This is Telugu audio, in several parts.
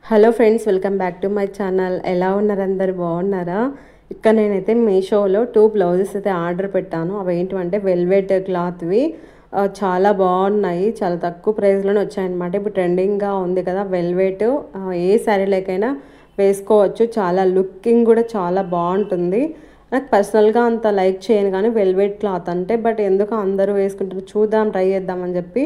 Hello friends, welcome back to my channel. ఎలా ఉన్నారు? అందరు బాగున్నారా? ఇక్కడ నేనైతే మీషోలో 2 బ్లౌజెస్ అయితే ఆర్డర్ పెట్టాను. అవి ఏంటంటే వెల్వెట్ క్లాత్వి. చాలా బాగున్నాయి. చాలా తక్కువ ప్రైస్లోనే వచ్చాయన్నమాట. ఇప్పుడు ట్రెండింగ్గా ఉంది కదా వెల్వెట్. ఏ శారీలకైనా వేసుకోవచ్చు. చాలా లుకింగ్ కూడా చాలా బాగుంటుంది. నాకు పర్సనల్గా అంత లైక్ చేయను కానీ వెల్వెట్ క్లాత్ అంటే, బట్ ఎందుకు అందరూ వేసుకుంటారు, చూద్దాం, ట్రై చేద్దామని చెప్పి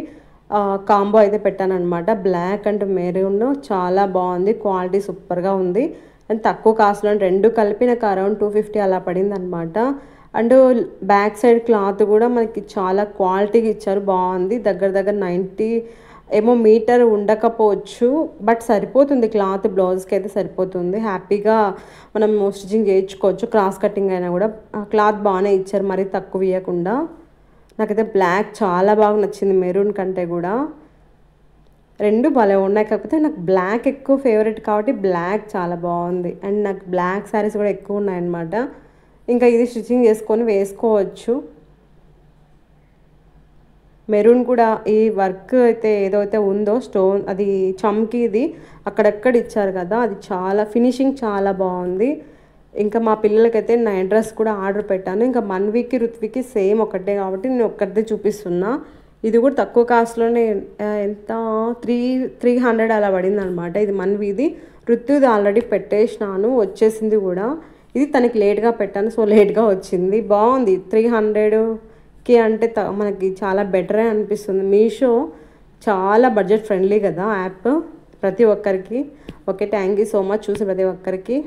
కాంబో అయితే పెట్టానన్నమాట. బ్లాక్ అండ్ మెరూన్ చాలా బాగుంది. క్వాలిటీ సూపర్గా ఉంది. అండ్ తక్కువ కాస్ట్లో రెండు కలిపి నాకు అరౌండ్ 250 అలా పడింది అనమాట. అండ్ బ్యాక్ సైడ్ క్లాత్ కూడా మనకి చాలా క్వాలిటీగా ఇచ్చారు. బాగుంది. దగ్గర దగ్గర 90 ఏమో మీటర్ ఉండకపోవచ్చు, బట్ సరిపోతుంది. క్లాత్ బ్లౌజ్కి అయితే సరిపోతుంది. హ్యాపీగా మనం స్టిచ్చింగ్ చేయించుకోవచ్చు. క్రాస్ కటింగ్ అయినా కూడా క్లాత్ బాగానే ఇచ్చారు, మరీ తక్కువ ఇవ్వకుండా. నాకైతే బ్లాక్ చాలా బాగా నచ్చింది, మెరూన్ కంటే కూడా. రెండు భలే ఉన్నాయి. కాకపోతే నాకు బ్లాక్ ఎక్కువ ఫేవరెట్ కాబట్టి బ్లాక్ చాలా బాగుంది. అండ్ నాకు బ్లాక్ శారీస్ కూడా ఎక్కువ ఉన్నాయన్నమాట. ఇంకా ఇది స్టిచ్చింగ్ చేసుకొని వేసుకోవచ్చు. మెరూన్ కూడా ఈ వర్క్ అయితే ఏదైతే ఉందో స్టోన్, అది చమ్కీది అక్కడక్కడ ఇచ్చారు కదా, అది చాలా ఫినిషింగ్ చాలా బాగుంది. ఇంకా మా పిల్లలకైతే నైట్ డ్రెస్ కూడా ఆర్డర్ పెట్టాను. ఇంకా మన్వికి రుత్వికి సేమ్ ఒకటే కాబట్టి నేను ఒక్కటే చూపిస్తున్నా. ఇది కూడా తక్కువ కాస్ట్లోనే, ఎంత 300 అలా పడింది అనమాట. ఇది మన్విది. రుత్విది ఆల్రెడీ పెట్టేసినాను, వచ్చేసింది కూడా. ఇది తనకి లేట్గా పెట్టాను, సో లేట్గా వచ్చింది. బాగుంది. 300కి అంటే మనకి చాలా బెటరే అనిపిస్తుంది. మీషో చాలా బడ్జెట్ ఫ్రెండ్లీ కదా యాప్ ప్రతి ఒక్కరికి. Okay, thank you so much చూసి ప్రతి ఒక్కరికి.